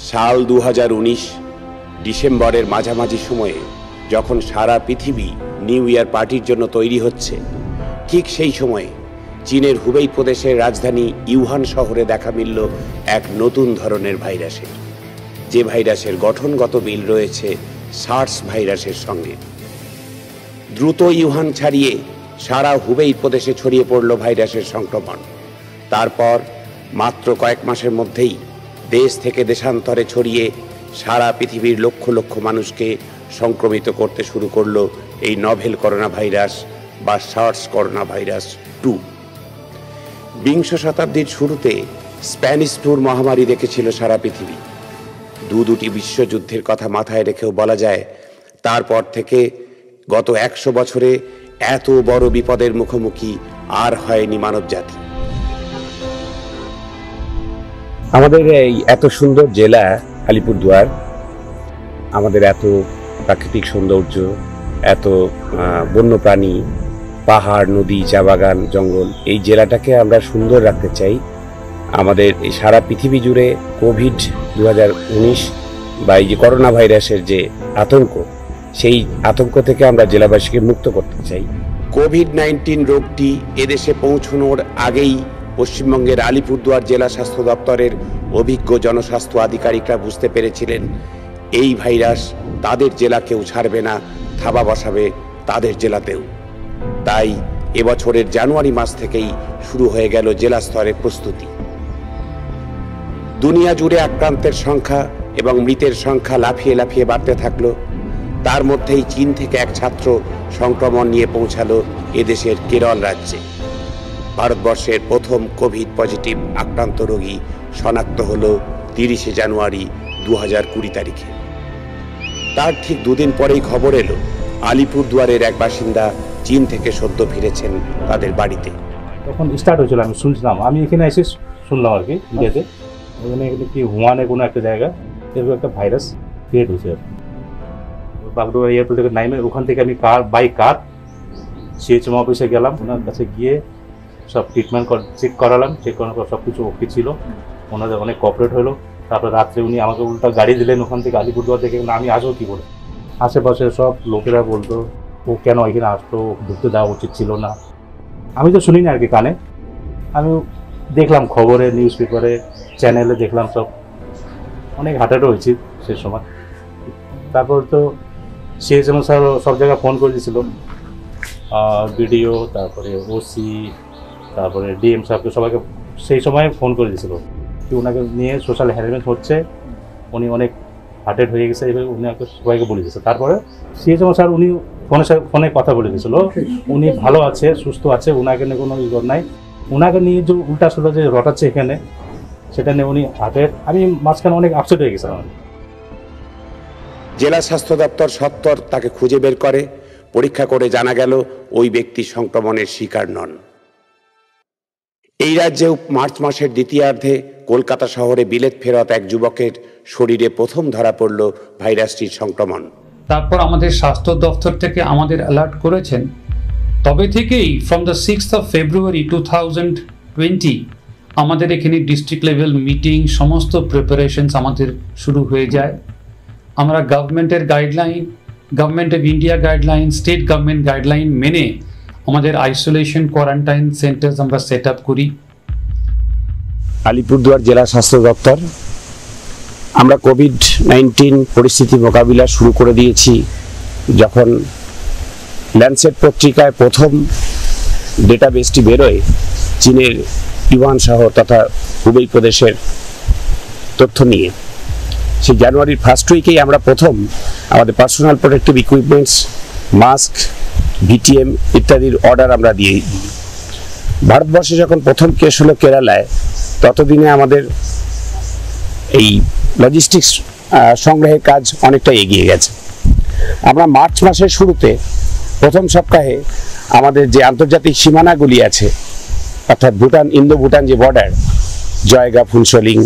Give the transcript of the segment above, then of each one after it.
সাল 2019 ডিসেম্বরের মাঝামাঝি সময়ে যখন সারা পৃথিবী নিউ ইয়ার পার্টির জন্য তৈরি হচ্ছে, ঠিক সেই সময়ে চীনের হুবেই প্রদেশের রাজধানী ইউহান শহরে দেখা মিলল এক নতুন ধরনের ভাইরাসের, যে ভাইরাসের গঠনগত মিল রয়েছে সার্স ভাইরাসের সঙ্গে। দ্রুত ইউহান ছাড়িয়ে সারা হুবেই প্রদেশে ছড়িয়ে পড়ল ভাইরাসের সংক্রমণ। তারপর মাত্র কয়েক মাসের মধ্যেই দেশ থেকে দেশান্তরে ছড়িয়ে সারা পৃথিবীর লক্ষ লক্ষ মানুষকে সংক্রমিত করতে শুরু করল এই নভেল করোনা ভাইরাস বা সার্স করোনা ভাইরাস 2। বিংশ শতাব্দীর শুরুতে স্প্যানিশ ফ্লুর মহামারী দেখেছিল সারা পৃথিবী। দুটি বিশ্বযুদ্ধের কথা মাথায় রেখেও বলা যায়, তারপর থেকে গত 100 বছরে এত বড় বিপদের মুখোমুখি আর হয়নি মানবজাতি। আমাদের এই এত সুন্দর জেলা আলিপুরদুয়ার, আমাদের এত প্রাকৃতিক সৌন্দর্য, এত বন্যপ্রাণী, পাহাড়, নদী, চা বাগান, জঙ্গল, এই জেলাটাকে আমরা সুন্দর রাখতে চাই। আমাদের এই সারা পৃথিবী জুড়ে কোভিড-2019 বা এই যে করোনা ভাইরাসের যে আতঙ্ক, সেই আতঙ্ক থেকে আমরা জেলাবাসীকে মুক্ত করতে চাই। কোভিড-19 রোগটি এদেশে পৌঁছানোর আগেই পশ্চিমবঙ্গের আলিপুরদুয়ার জেলা স্বাস্থ্য দপ্তরের অভিজ্ঞ জনস্বাস্থ্য আধিকারিকরা বুঝতে পেরেছিলেন এই ভাইরাস তাদের জেলাকেও ছাড়বে না, থাবা বসাবে তাদের জেলাতেও। তাই এবছরের জানুয়ারি মাস থেকেই শুরু হয়ে গেল জেলা স্তরের প্রস্তুতি। দুনিয়া জুড়ে আক্রান্তের সংখ্যা এবং মৃতের সংখ্যা লাফিয়ে লাফিয়ে বাড়তে থাকলো। তার মধ্যেই চীন থেকে এক ছাত্র সংক্রমণ নিয়ে পৌঁছালো এদেশের কেরল রাজ্যে। ভারতবর্ষের প্রথম কোভিড পজিটিভ আক্রান্ত রোগী শনাক্ত হলো 30 জানুয়ারি 2020 তারিখে। তার ঠিক দুদিন পরেই খবর এলো আলিপুরদুয়ারের এক বাসিন্দা চীন থেকে সদ্য ফিরেছেন তাদের বাড়িতে। তখন স্টার্ট হয়েছিল, আমি শুনছিলাম, আমি এখানে এসে শুনলাম আর কি ইন্ডিয়াতে, ওখানে কি হুয়ানে কোনো একটা জায়গা এরকম একটা ভাইরাস ক্রিয়েট হয়েছে আর কি। বাগডোগরা এয়ারপোর্ট থেকে নামে ওখান থেকে আমি বাই কার সিএচএম অফিসে গেলাম, ওনার কাছে গিয়ে সব ট্রিটমেন্ট চেক করালাম, চেক করার পর সব কিছু ওকে ছিল, ওনাদের অনেক কোঅপারেট হলো। তারপরে রাত্রে উনি আমাকে উল্টা গাড়ি দিলেন ওখান থেকে আলিপুরদুয়ার থেকে, আমি আসবো কী করে। আশেপাশে সব লোকেরা বলতো ও কেন এখানে আসতো, ঢুকতে দেওয়া উচিত ছিল না। আমি তো শুনিনি আর কি কানে, আমি দেখলাম খবরে, নিউজ পেপারে, চ্যানেলে দেখলাম, সব অনেক হাঁটাটা হয়েছে সে সময়। তারপর তো সিএচএম স্যার সব জায়গায় ফোন করে দিয়েছিল, বিডিও, তারপরে ওসি, তারপরে ডিএম সাহেবকে সবাইকে সেই সময় ফোন করে দিয়েছিল কি ওনাকে নিয়ে সোশ্যাল হ্যারাসমেন্ট হচ্ছে, উনি অনেক হার্টেড হয়ে গেছে, এভাবে উনাকে সবাইকে বলে দিয়েছে। তারপরে সিএচএম স্যার উনি ফোনে কথা বলে দিয়েছিল, উনি ভালো আছে, সুস্থ আছে, ওনাকে নিয়ে কোনো ইগর নাই। ওনাকে নিয়ে যে উল্টা সোল্টা যে রটাচ্ছে এখানে, সেটা নিয়ে উনি হার্টেড, আমি মাঝখানে অনেক আপসেট হয়ে গেছিলাম। জেলা স্বাস্থ্য দপ্তর সত্বর তাকে খুঁজে বের করে, পরীক্ষা করে জানা গেল ওই ব্যক্তি সংক্রমণের শিকার নন। এই রাজ্যেও মার্চ মাসের দ্বিতীয়ার্ধে কলকাতা শহরে বিলেত ফেরত এক যুবকের শরীরে প্রথম ধরা পড়ল ভাইরাসটির সংক্রমণ। তারপর আমাদের স্বাস্থ্য দপ্তর থেকে আমাদের অ্যালার্ট করেছেন, তবে থেকেই ফ্রম দ্য 6 ফেব্রুয়ারি 2020 আমাদের এখানে ডিস্ট্রিক্ট লেভেল মিটিং, সমস্ত প্রিপারেশনস আমাদের শুরু হয়ে যায়। আমরা গভর্নমেন্টের guideline, government of India guideline, state government guideline মেনে আমাদের আইসোলেশন কোয়ারেন্টাইন সেন্টার্স আমরা সেট আপ করি। আলিপুরদুয়ার জেলা স্বাস্থ্য দপ্তর আমরা কোভিড-19 পরিস্থিতি মোকাবিলা শুরু করে দিয়েছি। যখন ল্যান্সেট পত্রিকায় প্রথম ডেটাবেসটি বেরোয় চীনের ইউহান শহর তথা হুবেই প্রদেশের তথ্য নিয়ে, সেই জানুয়ারির ফার্স্ট উইকেই আমরা প্রথম আমাদের personal protective equipments, mask, VTM ইত্যাদির অর্ডার আমরা দিয়ে দিই। ভারতবর্ষে যখন প্রথম কেস হলো কেরালায়, ততদিনে আমাদের এই লজিস্টিক্স সংগ্রহের কাজ অনেকটা এগিয়ে গেছে। আমরা মার্চ মাসের শুরুতে প্রথম সপ্তাহে আমাদের যে আন্তর্জাতিক সীমানাগুলি আছে, অর্থাৎ ভুটান, ইন্দো ভুটান যে বর্ডার, জয়গা, ফুনসলিং,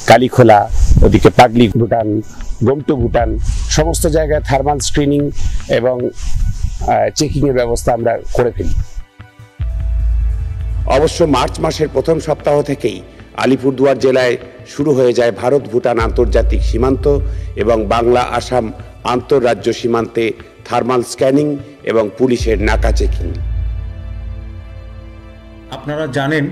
কালীখোলা, ওদিকে পাগলি ভুটান, গোমটু ভুটান, সমস্ত জায়গায় থার্মাল স্ক্রিনিং এবং চেকিংয়ের ব্যবস্থা আমরা করে ফেলি। অবশ্য মার্চ মাসের প্রথম সপ্তাহ থেকেই আলিপুরদুয়ার জেলায় শুরু হয়ে যায় ভারত ভুটান আন্তর্জাতিক সীমান্ত এবং বাংলা আসাম আন্তঃরাজ্য সীমান্তে থার্মাল স্ক্যানিং এবং পুলিশের নাকা চেকিং। আপনারা জানেন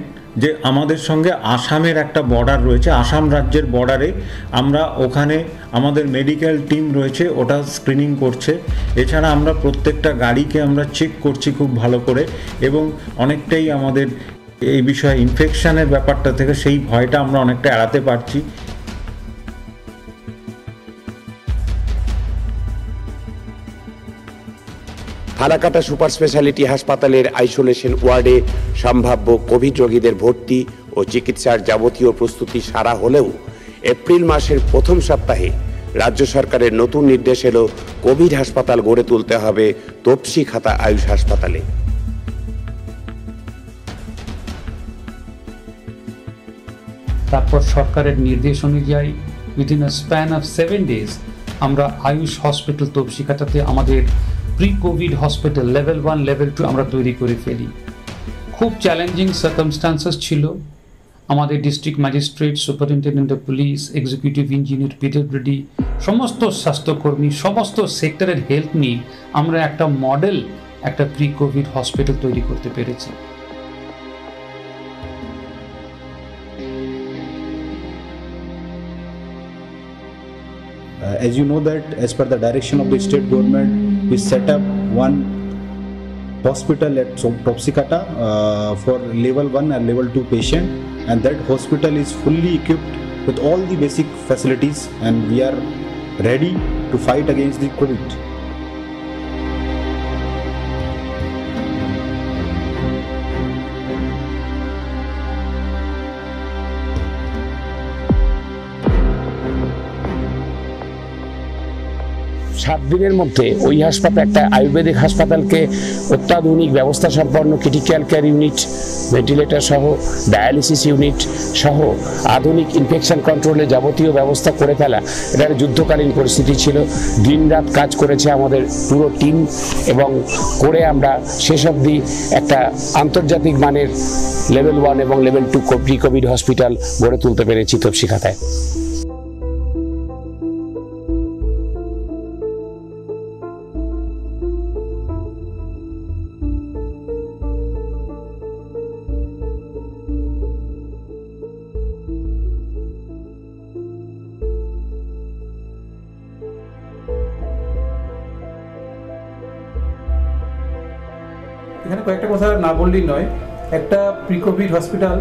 যে আমাদের সঙ্গে আসামের একটা বর্ডার রয়েছে, আসাম রাজ্যের বর্ডারে আমরা ওখানে আমাদের মেডিকেল টিম রয়েছে, ওটা স্ক্রিনিং করছে। এছাড়া আমরা প্রত্যেকটা গাড়িকে আমরা চেক করছি খুব ভালো করে, এবং অনেকটাই আমাদের এই বিষয়ে ইনফেকশনের ব্যাপারটা থেকে সেই ভয়টা আমরা অনেকটা এড়াতে পারছি। ফালাকাটা সুপার স্পেশালিটি হাসপাতালের আইসোলেশন ওয়ার্ডে সম্ভাব্য কোভিড রোগীদের ভর্তি ও চিকিৎসার যাবতীয় প্রস্তুতি সারা হলেও এপ্রিল মাসের প্রথম সপ্তাহে রাজ্য সরকারের নতুন নির্দেশ এলো কোভিড হাসপাতাল গড়ে তুলতে হবে তপসিখাতা আয়ুষ হাসপাতালে। তারপর সরকারের নির্দেশ অনুযায়ী within a span of 7 days আমরা আয়ুষ হসপিটাল তপসিখাতাতে আমাদের pre Covid hospital level 1 level 2 আমরা তৈরি করে ফেলি। খুব চ্যালেঞ্জিং সার্কামস্টান্সেস ছিল। আমাদের district magistrate, superintendent of police, executive engineer, PWD, সমস্ত স্বাস্থ্যকর্মী, সমস্ত সেক্টরের হেল্প নিয়ে আমরা একটা মডেল, একটা প্রি কোভিড হসপিটাল তৈরি করতে পেরেছি। As you know that as per the direction of the state government, we set up one hospital at Topsikata for level 1 and level 2 patient, and that hospital is fully equipped with all the basic facilities, and we are ready to fight against the COVID. সাত দিনের মধ্যে ওই হাসপাতাল, একটা আয়ুর্বেদিক হাসপাতালকে অত্যাধুনিক ব্যবস্থা সম্পন্ন ক্রিটিক্যাল কেয়ার ইউনিট, ভেন্টিলেটর সহ, ডায়ালিসিস ইউনিট সহ আধুনিক ইনফেকশন কন্ট্রোলে যাবতীয় ব্যবস্থা করে ফেলা, এটা যুদ্ধকালীন পরিস্থিতি ছিল। দিনরাত কাজ করেছে আমাদের পুরো টিম, এবং করে আমরা শেষ অবধি একটা আন্তর্জাতিক মানের লেভেল 1 এবং লেভেল 2 প্রি কোভিড হসপিটাল গড়ে তুলতে পেরেছি তপসিখাতায়। এখানে কয়েকটা কথা না বললেই নয়। একটা প্রি কোভিড হসপিটাল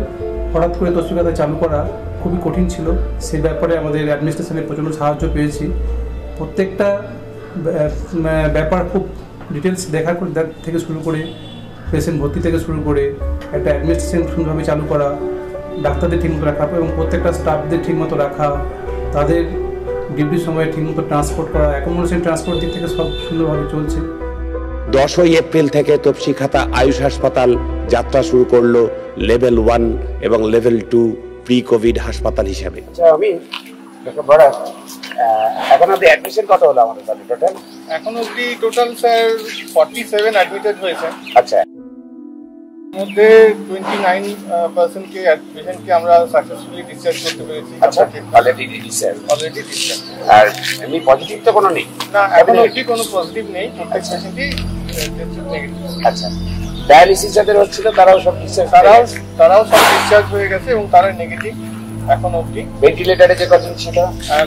হঠাৎ করে তপসিখাতায় চালু করা খুবই কঠিন ছিল। সেই ব্যাপারে আমাদের অ্যাডমিনিস্ট্রেশনের প্রচণ্ড সাহায্য পেয়েছি। প্রত্যেকটা ব্যাপার খুব ডিটেলস দেখার থেকে শুরু করে, পেশেন্ট ভর্তি থেকে শুরু করে, একটা অ্যাডমিনিস্ট্রেশন সুন্দরভাবে চালু করা, ডাক্তারদের ঠিকমতো রাখা এবং প্রত্যেকটা স্টাফদের ঠিকমতো রাখা, তাদের ডিউটির সময় ঠিকমতো ট্রান্সপোর্ট করা, অ্যাকোমোডেশন ট্রান্সপোর্ট দিক থেকে সব সুন্দরভাবে চলছে। 10ই এপ্রিল থেকে তপসিখাতা আয়ুষ হাসপাতাল যাত্রা শুরু করলো লেভেল 1 এবং লেভেল 2 প্রি কোভিড হাসপাতাল হিসাবে। আমি এখন অব্দি অ্যাডমিশন কত হলো আমাদের টোটাল? এখন অব্দি টোটাল স্যার 47 অ্যাডমিটেড হয়েছে। আচ্ছা, মধ্যে 29%কে পেশেন্টকে আমরা সাকসেসফুলি ডিসচার্জ করতে পেরেছি। আচ্ছা, অলরেডি ডিসচার্জ। আর এমনি পজিটিভ তো কোনো নেই? না, এখন অব্দি কোনো পজিটিভ নেই, প্রত্যেক পেশেন্টই নেগেটিভ। আচ্ছা, ডায়ালিসিস যাদের হচ্ছিল তারাও সব ডিসচার্জ? তারাও সব ডিসচার্জ হয়ে গেছে এবং তারা নেগেটিভ এখন অব্দি। ভেন্টিলেটরে যে কজন ছিল?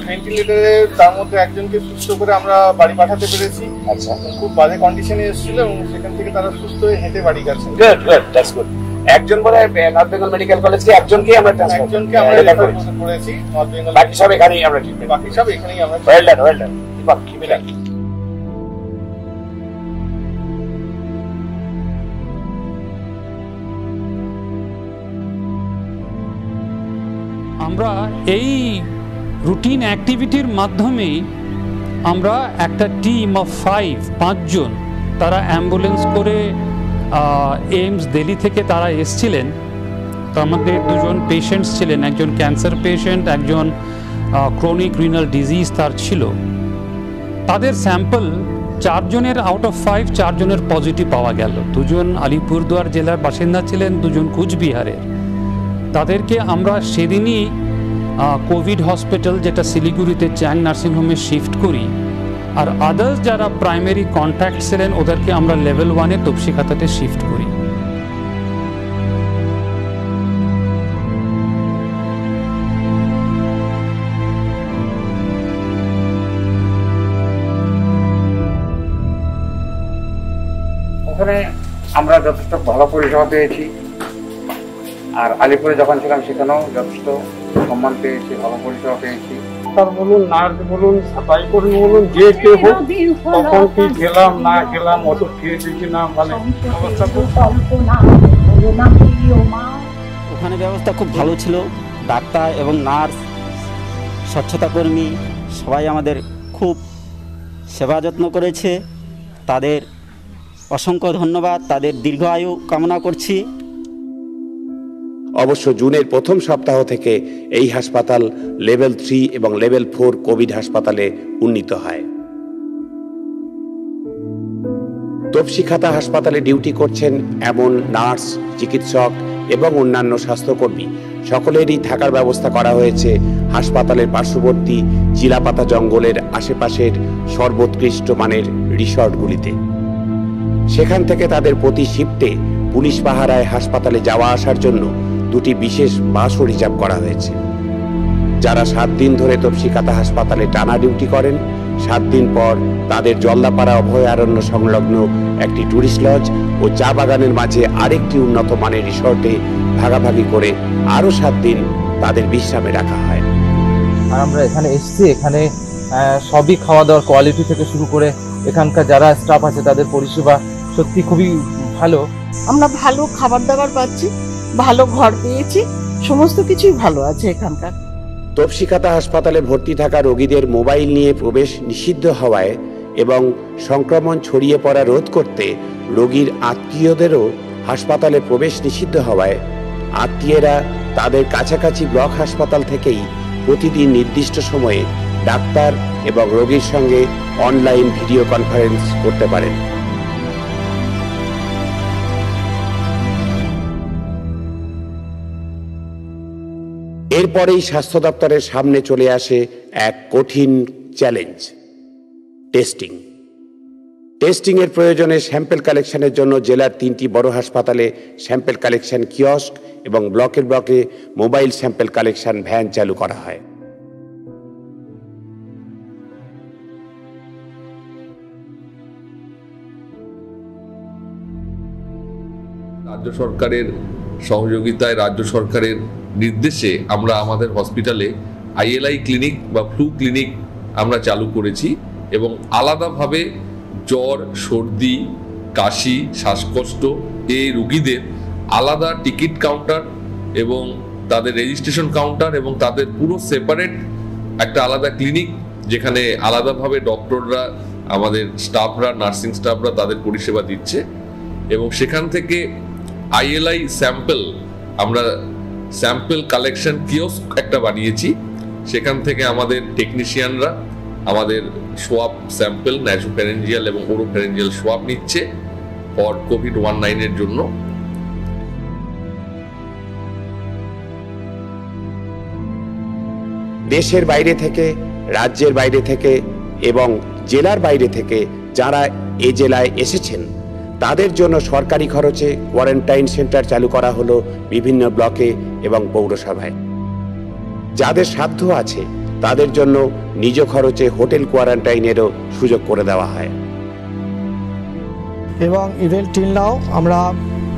ভেন্টিলেটরে তার মধ্যে একজনকে সুস্থ করে আমরা বাড়ি পাঠাতে পেরেছি। আচ্ছা, খুব বাজে কন্ডিশনে এসেছিল এবং সেখান থেকে তারা সুস্থ হয়ে হেঁটে বাড়ি গেছে। Good, that's good. একজন বলে নর্থ বেঙ্গল মেডিকেল কলেজকে একজনকে আমরা ট্রান্সফার করেছি নর্থ বেঙ্গল। বাকি সব এখানেই আমরা ট্রিটমেন্ট। বাকি সব এখানেই আমরা। Well done. দীপক কি মিলা? আমরা এই রুটিন অ্যাক্টিভিটির মাধ্যমেই আমরা একটা টিম অফ 5 জন, তারা অ্যাম্বুলেন্স করে এইমস দিল্লি থেকে তারা এসছিলেন। তার মধ্যে 2 জন পেশেন্টস ছিলেন, একজন ক্যান্সার পেশেন্ট, একজন ক্রনিক রিনাল ডিজিজ তার ছিল। তাদের স্যাম্পল 4 জনের আউট অফ 5 4 জনের পজিটিভ পাওয়া গেল। 2 জন আলিপুরদুয়ার জেলার বাসিন্দা ছিলেন, 2 জন কুচবিহারের। তাদেরকে আমরা সেদিনই কোভিড হসপিটাল যেটা শিলিগুড়িতে চ্যাং নার্সিংহোমে শিফট করি, আর আদার্স যারা প্রাইমারি কন্ট্যাক্ট ছিলেন ওদেরকে আমরা লেভেল 1-এ তপসিখাতাতে শিফট করি। ওখানে আমরা যথেষ্ট ভালো পরিষেবা পেয়েছি, আর আলিপুরে যখন ছিলাম সেখানেও যথেষ্ট সম্মান পেয়েছি, ভালো পরিষেবা পেয়েছি। ডাক্তার বলুন, নার্স বলুন, সাফাই কর্মী বলুন, যে কেউ হোক, তখন কি খেলাম না খেলাম, ওষুধ খেয়েছি কিনা, মানে অবস্থা খুব ওখানে ব্যবস্থা খুব ভালো ছিল। ডাক্তার এবং নার্স, স্বচ্ছতা কর্মী সবাই আমাদের খুব সেবা যত্ন করেছে। তাদের অসংখ্য ধন্যবাদ, তাদের দীর্ঘ আয়ু কামনা করছি। অবশ্য জুনের প্রথম সপ্তাহ থেকে এই হাসপাতাল লেভেল 3 এবং লেভেল 4 কোভিড হাসপাতালে উন্নীত হয়। তপসিখাতা হাসপাতালে ডিউটি করছেন এমন নার্স, চিকিৎসক এবং অন্যান্য স্বাস্থ্যকর্মী সকলেরই থাকার ব্যবস্থা করা হয়েছে হাসপাতালের পার্শ্ববর্তী চিলাপাতা জঙ্গলের আশেপাশের সর্বোৎকৃষ্ট মানের রিসর্টগুলিতে। সেখান থেকে তাদের প্রতি শিফটে পুলিশ পাহারায় হাসপাতালে যাওয়া আসার জন্য 2টি বিশেষ বাসও রিজার্ভ করা হয়েছে। যারা 7 দিন ধরে তপসিখাতা হাসপাতালে টানা ডিউটি করেন, 7 দিন পর তাদের জলদাপাড়া অভয়ারণ্য সংলগ্ন একটি টুরিস্ট লজ ও চা বাগানের মাঝে আরেকটি উন্নত মানের রিসর্টে ভাগাভাগি করে আরও 7 দিন তাদের বিশ্রামে রাখা হয়। আর আমরা এখানে এসেছি, এখানে সবই খাওয়া দাওয়ার কোয়ালিটি থেকে শুরু করে এখানকার যারা স্টাফ আছে তাদের পরিষেবা সত্যি খুবই ভালো। আমরা ভালো খাবার দাবার পাচ্ছি, ভালো ঘর পেয়েছি, সমস্ত কিছুই ভালো আছে এখানকার। তপসিখাতা হাসপাতালে ভর্তি থাকা রোগীদের মোবাইল নিয়ে প্রবেশ নিষিদ্ধ হওয়ায় এবং সংক্রমণ ছড়িয়ে পড়া রোধ করতে রোগীর আত্মীয়দেরও হাসপাতালে প্রবেশ নিষিদ্ধ হওয়ায় আত্মীয়রা তাদের কাছাকাছি ব্লক হাসপাতাল থেকেই প্রতিদিন নির্দিষ্ট সময়ে ডাক্তার এবং রোগীর সঙ্গে অনলাইন ভিডিও কনফারেন্স করতে পারেন। এরপরেই স্বাস্থ্য দপ্তরের সামনে চলে আসে এক কঠিন চ্যালেঞ্জ, টেস্টিং এর প্রয়োজনে স্যাম্পল কালেকশনের জন্য জেলার 3টি বড় হাসপাতালে স্যাম্পল কালেকশন কিয়স্ক এবং ব্লকে মোবাইল স্যাম্পল কালেকশন ভ্যান চালু করা হয়। রাজ্য সরকারের সহযোগিতায়, রাজ্য সরকারের নির্দেশে আমরা আমাদের হসপিটালে ILI ক্লিনিক বা ফ্লু ক্লিনিক আমরা চালু করেছি এবং আলাদাভাবে জ্বর, সর্দি, কাশি, শ্বাসকষ্ট এই রোগীদের আলাদা টিকিট কাউন্টার এবং তাদের রেজিস্ট্রেশন কাউন্টার এবং তাদের পুরো সেপারেট একটা আলাদা ক্লিনিক, যেখানে আলাদাভাবে ডক্টররা, আমাদের স্টাফরা, নার্সিং স্টাফরা তাদের পরিষেবা দিচ্ছে। এবং সেখান থেকে ILI স্যাম্পল, আমরা স্যাম্পল কালেকশন কিয়স্ক একটা বানিয়েছি। সেখান থেকে আমাদের টেকনিশিয়ানরা আমাদের সোয়াব স্যাম্পল, ন্যাসোফ্যারেঞ্জিয়াল এবং ওরোফ্যারেঞ্জিয়াল সোয়াব নিচ্ছে ফর COVID-19 এর জন্য। দেশের বাইরে থেকে, রাজ্যের বাইরে থেকে এবং জেলার বাইরে থেকে যারা এই জেলায় এসেছেন তাদের জন্য সরকারি খরচে কোয়ারেন্টাইন সেন্টার চালু করা হলো বিভিন্ন ব্লকে এবং পৌরসভায়। যাদের সাধ্য আছে তাদের জন্য নিজ খরচে হোটেল কোয়ারেন্টাইনেরও সুযোগ করে দেওয়া হয়। এবং ইভেন টিল নাও আমরা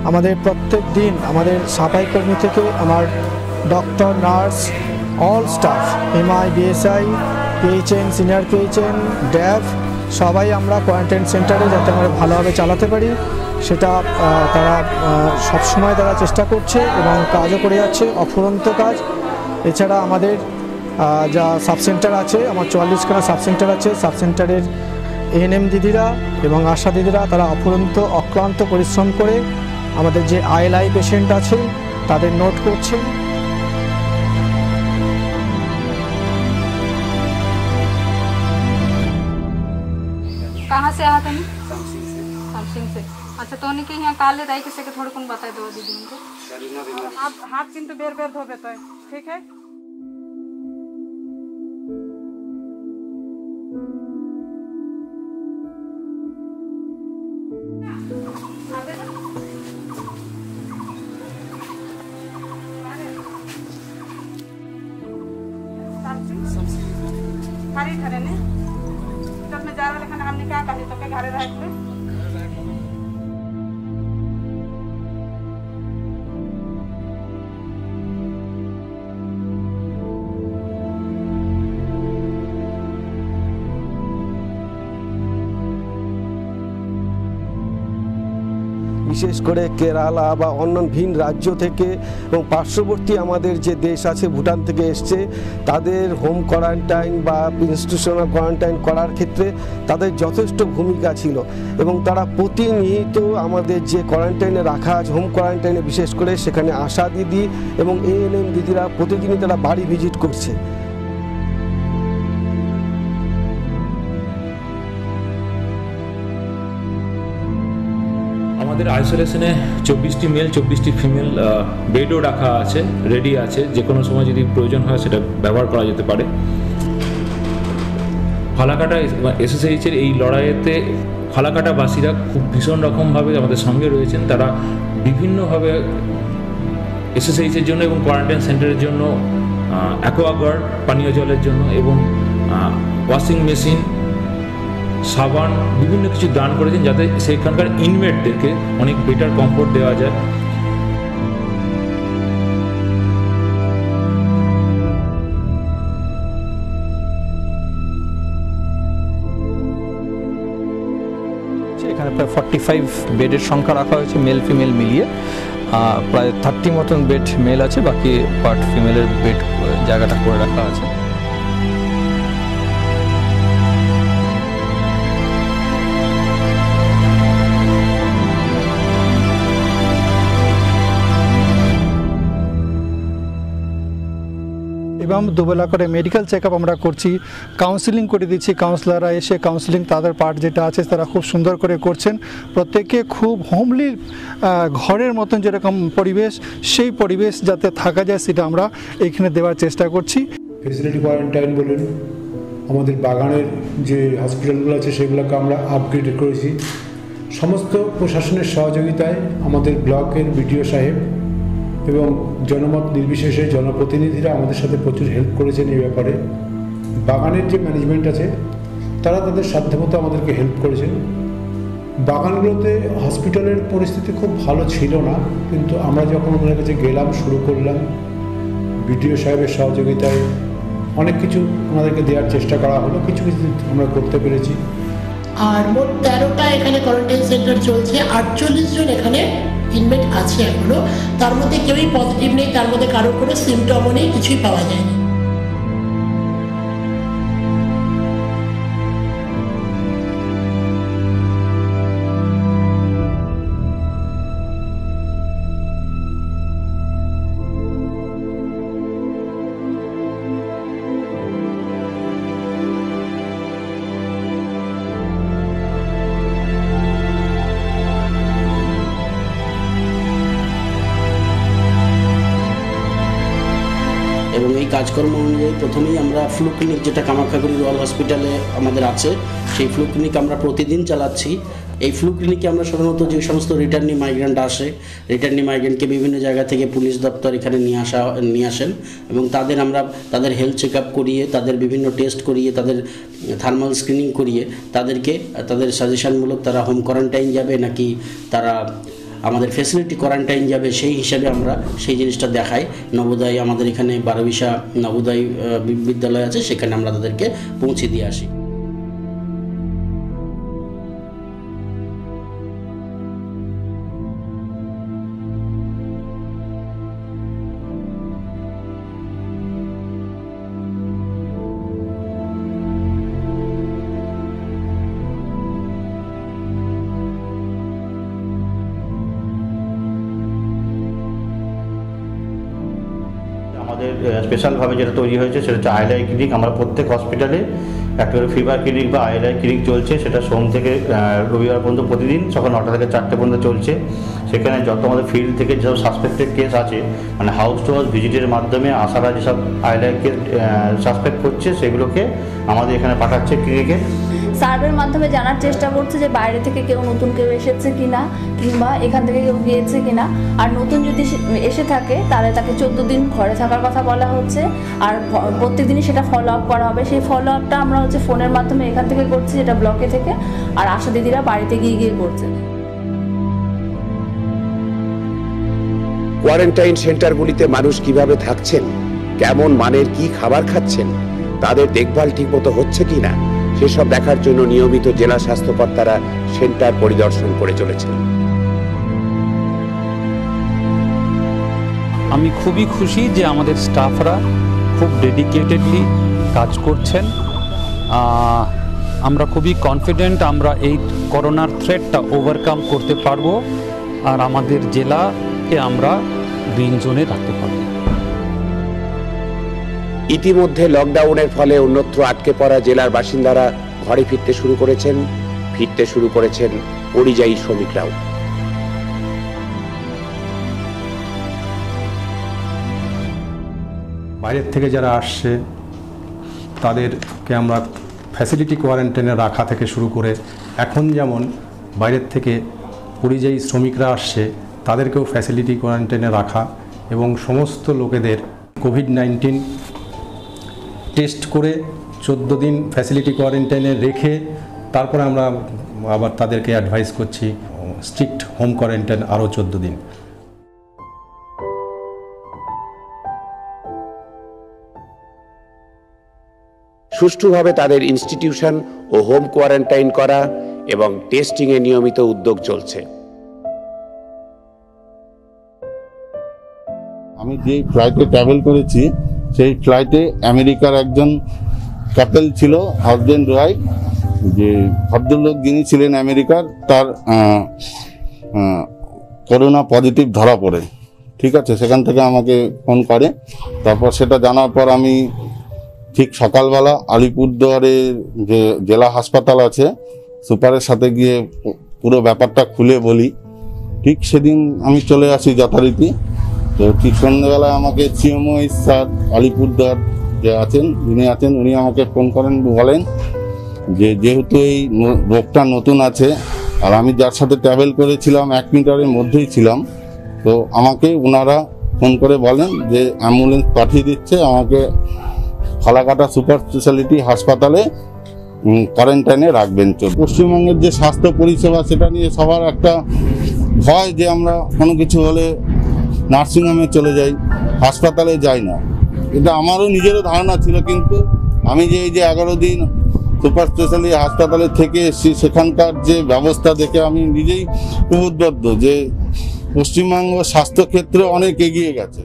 আমাদের প্রত্যেক দিন আমাদের সাফাই কর্মী থেকে আমার doctor, nurse, all staff, MI, BSI, PHN, senior PHN, death সবাই আমরা কোয়ারেন্টাইন সেন্টারে যাতে আমরা ভালোভাবে চালাতে পারি সেটা তারা সবসময় তারা চেষ্টা করছে এবং কাজও করে যাচ্ছে, অফুরন্ত কাজ। এছাড়া আমাদের যা সাবসেন্টার আছে, আমার 44খানা সাবসেন্টার আছে, সাবসেন্টারের ANM দিদিরা এবং আশা দিদিরা তারা অফুরন্ত অক্লান্ত পরিশ্রম করে আমাদের যে ILI পেশেন্ট আছে তাদের নোট করছেন। कहाँ से आते हैं? समसिंग से। अच्छा तो उन्हीं के यहाँ काले दाई किसी के थोड़े कौन बताए दो दीदी उनको हाथ किंतु बेर बेर धोबे तो ठीक है। खाली ठहरे ने जब मैं जा रहा लेकिन हमने क्या कही तो के घरे रह के বিশেষ করে কেরালা বা অন্যান্য ভিন্ন রাজ্য থেকে এবং পার্শ্ববর্তী আমাদের যে দেশ আছে ভুটান থেকে এসছে তাদের হোম কোয়ারেন্টাইন বা ইনস্টিটিউশনাল কোয়ারেন্টাইন করার ক্ষেত্রে তাদের যথেষ্ট ভূমিকা ছিল এবং তারা প্রতিনিয়ত আমাদের যে কোয়ারেন্টাইনে রাখা আছে হোম কোয়ারেন্টাইনে বিশেষ করে সেখানে আশা দিদি এবং এএনএম দিদিরা প্রতিদিনই তারা বাড়ি ভিজিট করছে। আমাদের আইসোলেশনে 24টি মেল 24টি ফিমেল বেডও রাখা আছে, রেডি আছে, যে কোনো সময় যদি প্রয়োজন হয় সেটা ব্যবহার করা যেতে পারে। ফালাকাটা এসএসএইচের এই লড়াইয়েতে ফালাকাটাবাসীরা খুব ভীষণ রকমভাবে আমাদের সঙ্গে রয়েছেন। তারা বিভিন্নভাবে এসএসএইচের জন্য এবং কোয়ারেন্টাইন সেন্টারের জন্য অ্যাকোয়াগার্ড পানীয় জলের জন্য এবং ওয়াশিং মেশিন, সাবান বিভিন্ন কিছু দান করেছেন যাতে সেখানকার ইনমেটদেরকে অনেক বেটার কমফোর্ট দেওয়া যায়। এখানে প্রায় 45 বেডের সংখ্যা রাখা হয়েছে মেল ফিমেল মিলিয়ে। প্রায় 30 মতন বেড মেল আছে, বাকি পার্ট ফিমেলের বেড জায়গাটা করে রাখা আছে। এবং দুবেলা করে মেডিকেল চেক আপ আমরা করছি, কাউন্সিলিং করে দিচ্ছি। কাউন্সিলাররা এসে কাউন্সিলিং তাদের পার্ট যেটা আছে তারা খুব সুন্দর করে করছেন। প্রত্যেকে খুব হোমলি ঘরের মতন যেরকম পরিবেশ, সেই পরিবেশ যাতে থাকা যায় সেটা আমরা এইখানে দেওয়ার চেষ্টা করছি। ফেসিলিটি কোয়ারেন্টাইন বলুন, আমাদের বাগানের যে হসপিটালগুলো আছে সেগুলোকে আমরা আপগ্রেড করেছি। সমস্ত প্রশাসনের সহযোগিতায় আমাদের ব্লকের বিডিও সাহেব এবং জনমত নির্বিশেষে জনপ্রতিনিধিরা আমাদের সাথে প্রচুর হেল্প করেছেন এই ব্যাপারে। বাগানের যে ম্যানেজমেন্ট আছে তারা তাদের সাধ্যমতো আমাদেরকে হেল্প করেছেন। বাগানগুলোতে হসপিটালের পরিস্থিতি খুব ভালো ছিল না, কিন্তু আমরা যখন ওনাদের কাছে গেলাম, শুরু করলাম, বিডিও সাহেবের সহযোগিতায় অনেক কিছু ওনাদেরকে দেওয়ার চেষ্টা করা হলো, কিছু কিছু আমরা করতে পেরেছি। আর মোট 13টা এখানে কোয়ারেন্টাইন সেন্টার চলছে, 48 জন এখানে ইনমেট আছে এখনো। তার মধ্যে কেউই পজিটিভ নেই, তার মধ্যে কারোর কোনো সিমটমও নেই, কিছুই পাওয়া যায়নি। এবং এই কাজকর্ম অনুযায়ী প্রথমেই আমরা ফ্লু ক্লিনিক, যেটা কামাখ্যাগুড়ি রয়্যাল হসপিটালে আমাদের আছে, সেই ফ্লু ক্লিনিক আমরা প্রতিদিন চালাচ্ছি। এই ফ্লু ক্লিনিকে আমরা সাধারণত যে সমস্ত রিটার্নি মাইগ্রেন্ট আসে, রিটার্নি মাইগ্রেন্টকে বিভিন্ন জায়গা থেকে পুলিশ দপ্তর এখানে নিয়ে আসেন এবং তাদের হেলথ চেক আপ করিয়ে, তাদের বিভিন্ন টেস্ট করিয়ে, তাদের থার্মাল স্ক্রিনিং করিয়ে তাদেরকে তাদের সাজেশনমূলক তারা হোম কোয়ারেন্টাইন যাবে নাকি তারা আমাদের ফেসিলিটি কোয়ারেন্টাইন যাবে, সেই হিসাবে আমরা সেই জিনিসটা দেখাই। নবোদয় আমাদের এখানে 12বিশা নবোদয় বিদ্যালয় আছে, সেখানে আমরা তাদেরকে পৌঁছে দিয়ে আসি। আমাদের স্পেশালভাবে যেটা তৈরি হয়েছে সেটা হচ্ছে আইএলআই ক্লিনিক। আমরা প্রত্যেক হসপিটালে একটা করে ফিভার ক্লিনিক বা আইএলআই ক্লিনিক চলছে, সেটা সোম থেকে রবিবার পর্যন্ত প্রতিদিন সকাল 9টা থেকে 4টে পর্যন্ত চলছে। সেখানে যত আমাদের ফিল্ড থেকে যেসব সাসপেক্টেড কেস আছে, মানে হাউস টু হাউস ভিজিটের মাধ্যমে আশারা যেসব আইএলআই কেস সাসপেক্ট করছে সেগুলোকে আমাদের এখানে পাঠাচ্ছে ক্লিনিকে। সার্ভের মাধ্যমে জানার চেষ্টা করছে যে বাইরে থেকে কেউ নতুন কেউ এসেছে কিনা, কিংবা এখান থেকে কেউ গিয়েছে কিনা। আর নতুন যদি এসে থাকে তাহলে তাকে 14 দিন ঘরে থাকার কথা বলা হচ্ছে, আর প্রত্যেক দিনই সেটা ফলো আপ করা হবে। সেই ফলো আপটা আমরা ফোনের মাধ্যমে এখান থেকে করছি, যেটা ব্লকে থেকে, আর আশা দিদিরা বাড়িতে গিয়ে গিয়ে করছে। কোয়ারেন্টাইন সেন্টারগুলিতে মানুষ কিভাবে থাকছেন, কেমন মানের কি খাবার খাচ্ছেন, তাদের দেখভাল ঠিকমতো হচ্ছে কিনা, সেসব দেখার জন্য নিয়মিত জেলা স্বাস্থ্যকর্তারা সেন্টার পরিদর্শন করে চলেছেন। আমি খুবই খুশি যে আমাদের স্টাফরা খুব ডেডিকেটেডলি কাজ করছেন। আমরা খুবই কনফিডেন্ট আমরা এই করোনার থ্রেটটা ওভারকাম করতে পারবো, আর আমাদের জেলাকে আমরা গ্রিন জোনে রাখতে পারবো। ইতিমধ্যে লকডাউনের ফলে অন্যত্র আটকে পড়া জেলার বাসিন্দারা ঘরে ফিরতে শুরু করেছেন পরিযায়ী শ্রমিকরাও। বাইরের থেকে যারা আসছে তাদেরকে আমরা ফ্যাসিলিটি কোয়ারেন্টাইনে রাখা থেকে শুরু করে এখন যেমন বাইরের থেকে পরিযায়ী শ্রমিকরা আসছে তাদেরকেও ফ্যাসিলিটি কোয়ারেন্টাইনে রাখা, এবং সমস্ত লোকেদের কোভিড-19 টেস্ট করে 14 দিন ফ্যাসিলিটি কোয়ারেন্টাইনে রেখে তারপরে আমরা আবার তাদেরকে অ্যাডভাইস করছি স্ট্রিক্ট হোম কোয়ারেন্টাইন আরও 14 দিন। সুষ্ঠুভাবে তাদের ইনস্টিটিউশন ও হোম কোয়ারেন্টাইন করা এবং টেস্টিংয়ে নিয়মিত উদ্যোগ চলছে। আমি যে ফ্লাইটে ট্রাভেল করেছি সেই ফ্লাইটে আমেরিকার একজন কাপল ছিল, হাজব্যান্ড ওয়াইফ। যে ভদ্রলোক যিনি ছিলেন আমেরিকার, তার করোনা পজিটিভ ধরা পড়ে, ঠিক আছে। সেখান থেকে আমাকে ফোন করে, তারপর সেটা জানার পর আমি ঠিক সকালবেলা আলিপুরদুয়ারে যে জেলা হাসপাতাল আছে সুপারের সাথে গিয়ে পুরো ব্যাপারটা খুলে বলি। ঠিক সেদিন আমি চলে আসি যথারীতি। তো ঠিক সন্ধ্যেবেলায় আমাকে সিএমও স্যার আলিপুরদুয়ার যে আছেন, যিনি আছেন, উনি আমাকে ফোন করেন, বলেন যে যেহেতু এই রোগটা নতুন আছে আর আমি যার সাথে ট্রাভেল করেছিলাম 1 মিটারের মধ্যেই ছিলাম, তো আমাকে ওনারা ফোন করে বলেন যে অ্যাম্বুলেন্স পাঠিয়ে দিচ্ছে, আমাকে ফালাকাটা সুপার স্পেশালিটি হাসপাতালে কোয়ারেন্টাইনে রাখবেন। পশ্চিমবঙ্গের যে স্বাস্থ্য পরিষেবা সেটা নিয়ে সবার একটা ভয় যে আমরা কোনো কিছু হলে নার্সিংহোমে চলে যাই, হাসপাতালে যাই না। এটা আমারও নিজেরও ধারণা ছিল, কিন্তু আমি যে এই যে 11 দিন সুপার স্পেশালিটি হাসপাতালে থেকে এসেছি সেখানকার যে ব্যবস্থা দেখে আমি নিজেই খুব উদ্বুদ্ধ যে পশ্চিমবঙ্গ স্বাস্থ্যক্ষেত্রে অনেক এগিয়ে গেছে।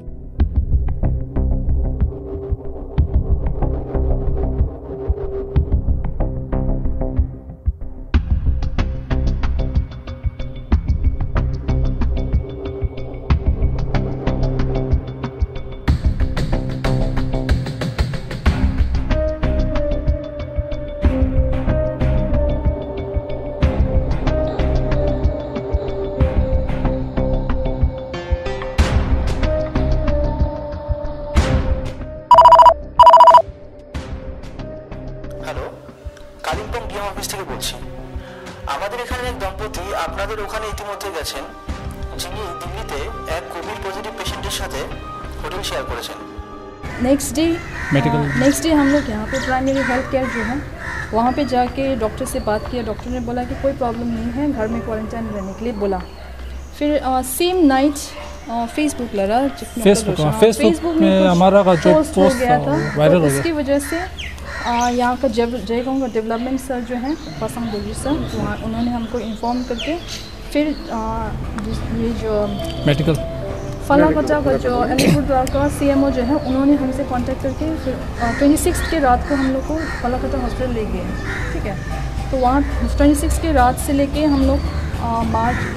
কালিম্পং ডিএম অফিস থেকে বলছি। আমাদের এখানে এক দম্পতি আপনাদের ওখানে ইতিমধ্যে গেছেন, যিনি দিল্লিতে এক কোভিড পজিটিভ পেশেন্টের সাথে হোটেল শেয়ার করেছেন। नेक्स्ट डे हम लोग यहाँ पे प्राइमरी हेल्थ केयर जो है वहाँ पे जाके डॉक्टर से बात किया। डॉक्टर ने बोला कि कोई प्रॉब्लम नहीं है, घर में क्वारंटाइन रहने के लिए बोला। फिर सेम नाइट फेसबुक लगा, फेसबुक में हमारा जो पोस्ट हो गया था, वायरल हो गया। इसकी वजह से यहाँ का जयगांव का डेवलपमेंट सर जो है पासंग दोगी सर, उन्होंने हमको इन्फॉर्म करके फिर ये जो मेडिकल फालाकाटा का जो अलीपुरद्वार का सीएमओ जो है उन्होंने हमसे कांटेक्ट करके फिर 26 के रात को हम लोग को फालाकाटा हॉस्पिटल ले गए, ठीक है। तो वहाँ 26 के रात से लेके हम लोग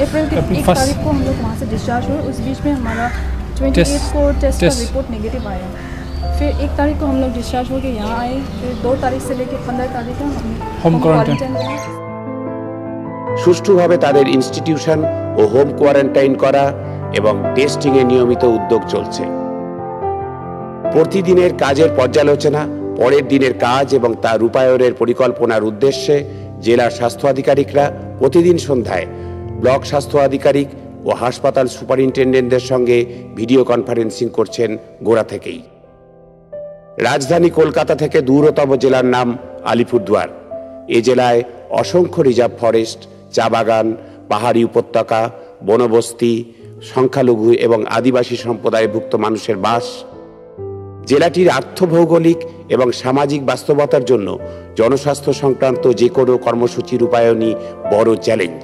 अप्रैल की 1 तारीख को हम लोग वहाँ से डिस्चार्ज हुए। उस बीच में हमारा 28 को टेस्ट का रिपोर्ट नेगेटिव आया। फिर 1 तारीख को हम लोग डिस्चार्ज होकर यहाँ आए, फिर 2 तारीख से लेकर 15 तारीख तक हम होम क्वारंटाइन रहे। সুষ্ঠুভাবে তাদের ইনস্টিটিউশন ও হোম কোয়ারেন্টাইন করা এবং টেস্টিংয়ে নিয়মিত উদ্যোগ চলছে। প্রতিদিনের কাজের পর্যালোচনা, পরের দিনের কাজ এবং তা রূপায়ণের পরিকল্পনার উদ্দেশ্যে জেলার স্বাস্থ্য আধিকারিকরা প্রতিদিন সন্ধ্যায় ব্লক স্বাস্থ্য আধিকারিক ও হাসপাতাল সুপারিনটেন্ডেন্টদের সঙ্গে ভিডিও কনফারেন্সিং করছেন গোড়া থেকেই। রাজধানী কলকাতা থেকে দূরতম জেলার নাম আলিপুরদুয়ার। এ জেলায় অসংখ্য রিজার্ভ ফরেস্ট, চা বাগান, পাহাড়ি উপত্যকা, বনবস্তি, সংখ্যালঘু এবং আদিবাসী সম্প্রদায়ভুক্ত মানুষের বাস। জেলাটির আর্থভৌগোলিক এবং সামাজিক বাস্তবতার জন্য জনস্বাস্থ্য সংক্রান্ত যে কোনো কর্মসূচি রূপায়ণই বড় চ্যালেঞ্জ।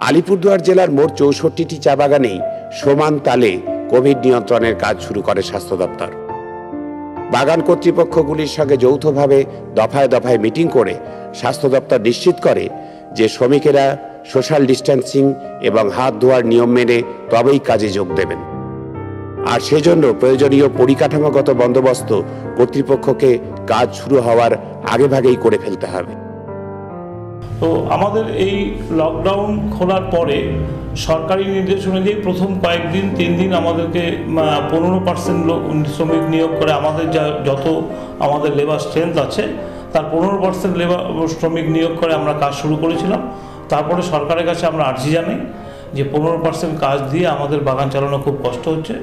আলিপুরদুয়ার জেলার মোট 64টি চা বাগানেই সমান তালে কোভিড নিয়ন্ত্রণের কাজ শুরু করে স্বাস্থ্য দপ্তর। বাগান কর্তৃপক্ষগুলির সঙ্গে যৌথভাবে দফায় দফায় মিটিং করে স্বাস্থ্য দপ্তর নিশ্চিত করে যে শ্রমিকেরা সোশ্যাল ডিস্ট্যান্সিং এবং হাত ধোয়ার নিয়ম মেনে তবেই কাজে যোগ দেবেন। আর সেজন্য প্রয়োজনীয় পরিকাঠামোগত বন্দোবস্ত কর্তৃপক্ষকে কাজ শুরু হওয়ার আগেভাগেই করে ফেলতে হবে। তো আমাদের এই লকডাউন খোলার পরে সরকারি নির্দেশ অনুযায়ী প্রথম কয়েকদিন 3 দিন আমাদেরকে 15% শ্রমিক নিয়োগ করে আমাদের যত আমাদের লেবার স্ট্রেংথ আছে তার 15% লেবার শ্রমিক নিয়োগ করে আমরা কাজ শুরু করেছিলাম। তারপরে সরকারের কাছে আমরা আর্জি জানাই যে 15% কাজ দিয়ে আমাদের বাগান চালানো খুব কষ্ট হচ্ছে।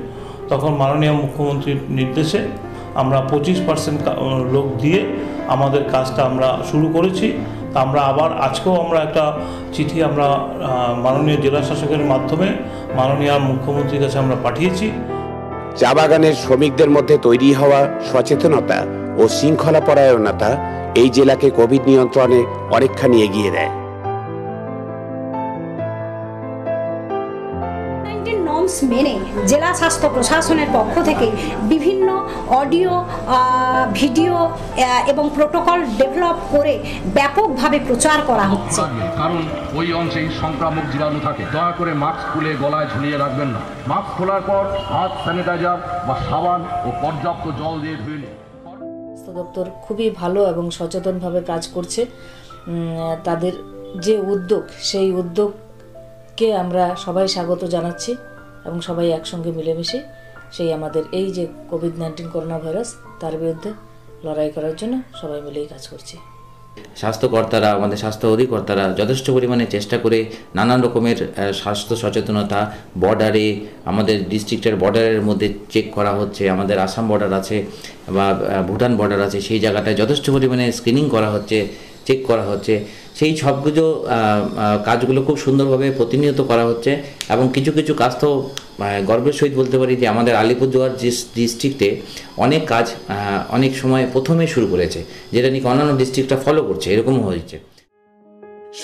তখন মাননীয় মুখ্যমন্ত্রীর নির্দেশে আমরা 25% লোক দিয়ে আমাদের কাজটা আমরা শুরু করেছি। তা আমরা আবার আজকেও আমরা একটা চিঠি আমরা মাননীয় জেলা শাসকের মাধ্যমে মাননীয় মুখ্যমন্ত্রীর কাছে আমরা পাঠিয়েছি। চা বাগানের শ্রমিকদের মধ্যে তৈরি হওয়া সচেতনতা ও শৃঙ্খলা পরায়ণতা এই জেলাকে কোভিড নিয়ন্ত্রণে অনেকখানি এগিয়ে দেয়। মেনে জেলা স্বাস্থ্য প্রশাসনের পক্ষ থেকে বিভিন্ন অডিও, ভিডিও এবং প্রোটোকল ডেভেলপ করে ব্যাপকভাবে প্রচার করা হচ্ছে। কারণ ওই অংশেই সংক্রামক জীবাণু থাকে। দয়া করে মাস্ক খুলে গলায় ঝুলিয়ে রাখবেন না। মাস্ক খোলার পর হাত স্যানিটাইজার বা সাবান ও পর্যাপ্ত জল দিয়ে ধুয়ে নিন। স্বাস্থ্য দপ্তর খুবই ভালো এবং সচেতনভাবে কাজ করছে। তাদের যে উদ্যোগ, সেই উদ্যোগকে আমরা সবাই স্বাগত জানাচ্ছি এবং সবাই একসঙ্গে মিলেমিশে সেই আমাদের এই যে কোভিড-19 করোনা ভাইরাস তার বিরুদ্ধে লড়াই করার জন্য সবাই মিলেই কাজ করছি। স্বাস্থ্যকর্তারা, আমাদের স্বাস্থ্য অধিকর্তারা যথেষ্ট পরিমাণে চেষ্টা করে নানান রকমের স্বাস্থ্য সচেতনতা বর্ডারে, আমাদের ডিস্ট্রিক্টের বর্ডারের মধ্যে চেক করা হচ্ছে। আমাদের আসাম বর্ডার আছে বা ভুটান বর্ডার আছে, সেই জায়গাটায় যথেষ্ট পরিমাণে স্ক্রিনিং করা হচ্ছে, চেক করা হচ্ছে। সেই সবগুলো কাজগুলো খুব সুন্দরভাবে প্রতিনিয়ত করা হচ্ছে এবং কিছু কিছু কাজ তো গর্বের সহিত বলতে পারি যে আমাদের আলিপুরদুয়ার ডিস্ট্রিক্টে অনেক কাজ অনেক সময় প্রথমে শুরু করেছে, যেটা নাকি অন্যান্য ডিস্ট্রিক্টটা ফলো করছে, এরকমও হয়েছে।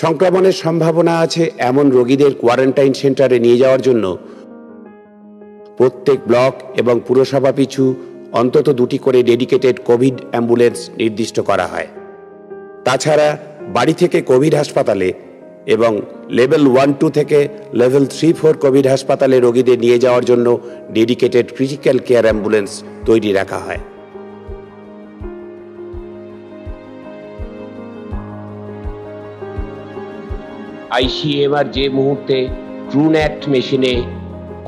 সংক্রমণের সম্ভাবনা আছে এমন রোগীদের কোয়ারেন্টাইন সেন্টারে নিয়ে যাওয়ার জন্য প্রত্যেক ব্লক এবং পুরসভা পিছু অন্তত 2টি করে ডেডিকেটেড কোভিড অ্যাম্বুলেন্স নির্দিষ্ট করা হয়। তাছাড়া বাড়ি থেকে কোভিড হাসপাতালে এবং লেভেল 1-2 থেকে লেভেল 3-4 কোভিড হাসপাতালে রোগীদের নিয়ে যাওয়ার জন্য ডেডিকেটেড ক্রিটিক্যাল কেয়ার অ্যাম্বুলেন্স তৈরি রাখা হয়। আইসিএমআর যে মুহূর্তে ট্রুন্যাট মেশিনে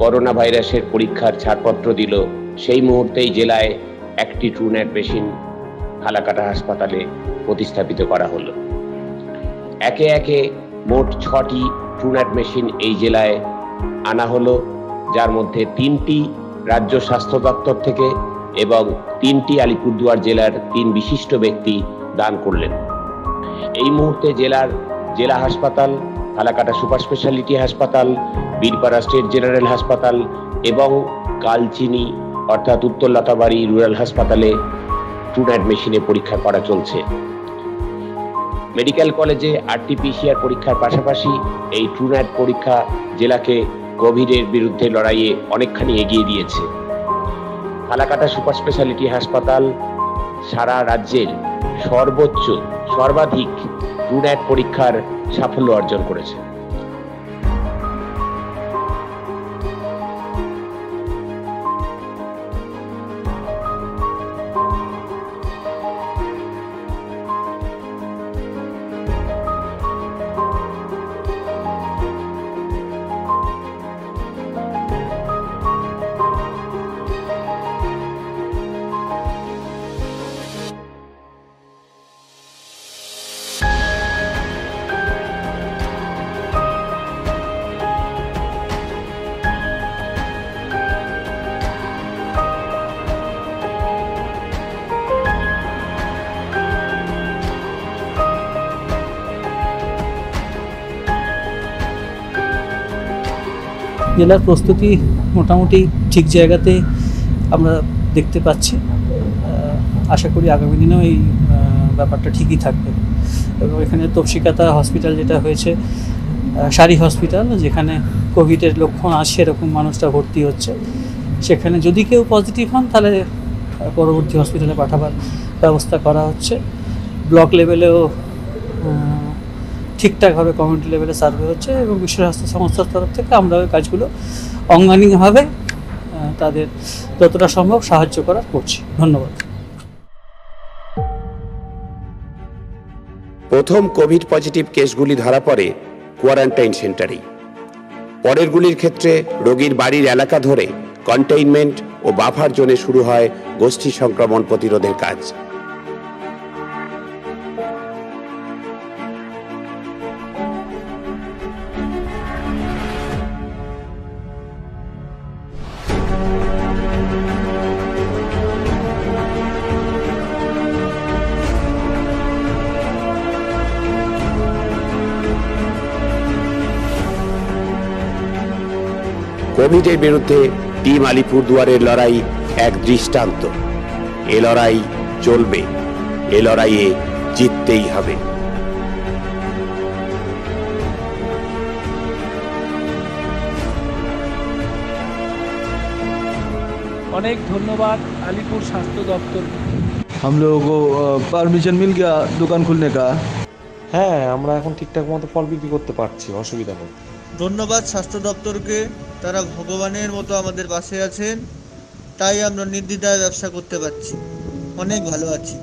করোনা ভাইরাসের পরীক্ষার ছাড়পত্র দিল, সেই মুহূর্তেই জেলায় একটি ট্রুন্যাট মেশিন ফালাকাটা হাসপাতালে প্রতিস্থাপিত করা হলো। একে একে মোট 6টি ট্রুন্যাট মেশিন এই জেলায় আনা হলো, যার মধ্যে 3টি রাজ্য স্বাস্থ্য দপ্তর থেকে এবং 3টি আলিপুরদুয়ার জেলার 3 বিশিষ্ট ব্যক্তি দান করলেন। এই মুহূর্তে জেলা হাসপাতাল, ফালাকাটা সুপার স্পেশালিটি হাসপাতাল, বীরপাড়া স্টেট জেনারেল হাসপাতাল এবং কালচিনি অর্থাৎ উত্তর লতাবাড়ি রুরাল হাসপাতালে ট্রুন্যাট মেশিনে পরীক্ষা করা চলছে। মেডিকেল কলেজে RT-PCR পরীক্ষার পাশাপাশি এই ট্রুন্যাট পরীক্ষা জেলাকে কোভিডের বিরুদ্ধে লড়াইয়ে অনেকখানি এগিয়ে দিয়েছে। ফালাকাটা সুপার স্পেশালিটি হাসপাতাল সারা রাজ্যের সর্বাধিক ট্রুন্যাট পরীক্ষার সাফল্য অর্জন করেছে। জেলার প্রস্তুতি মোটামুটি ঠিক জায়গাতে আমরা দেখতে পাচ্ছি। আশা করি আগামী দিনেও এই ব্যাপারটা ঠিকই থাকবে। এবং এখানে তপসিকাতা হসপিটাল যেটা হয়েছে, সারি হসপিটাল, যেখানে কোভিডের লক্ষণ আসছে এরকম মানুষটা ভর্তি হচ্ছে, সেখানে যদি কেউ পজিটিভ হন তাহলে পরবর্তী হসপিটালে পাঠাবার ব্যবস্থা করা হচ্ছে। ব্লক লেভেলেও ঠিকঠাকভাবে কমিউনিটি লেভেলে সার্ভে হচ্ছে এবং বিশ্ব স্বাস্থ্য সংস্থার তরফ থেকে আমরা ওই কাজগুলো অঙ্গাঙ্গিভাবে তাদের যতটা সম্ভব সাহায্য করার করছি। ধন্যবাদ। প্রথম কোভিড পজিটিভ কেসগুলি ধরা পড়ে কোয়ারেন্টাইন সেন্টারেই। পরেরগুলির ক্ষেত্রে রোগীর বাড়ির এলাকা ধরে কন্টেইনমেন্ট ও বাফার জোনে শুরু হয় গোষ্ঠী সংক্রমণ প্রতিরোধের কাজ। কোভিডের বিরুদ্ধে টিম আলিপুরদুয়ারের লড়াই এক দৃষ্টান্ত। এ লড়াই চলবে, এ লড়াইয়ে জিততেই হবে। অনেক ধন্যবাদ আলিপুর স্বাস্থ্য দপ্তর। हम लोगों को परमिशन मिल गया दुकान खुलने का। হ্যাঁ, আমরা এখন ঠিকঠাক মতো ফল বিক্রি করতে পারছি, অসুবিধা নেই। ধন্যবাদ স্বাস্থ্য দপ্তরকে, তারা ভগবানের মতো আমাদের পাশে আছেন, তাই আমরা নির্দ্বিধায় ব্যবসা করতে পারছি। অনেক ভালো আছি।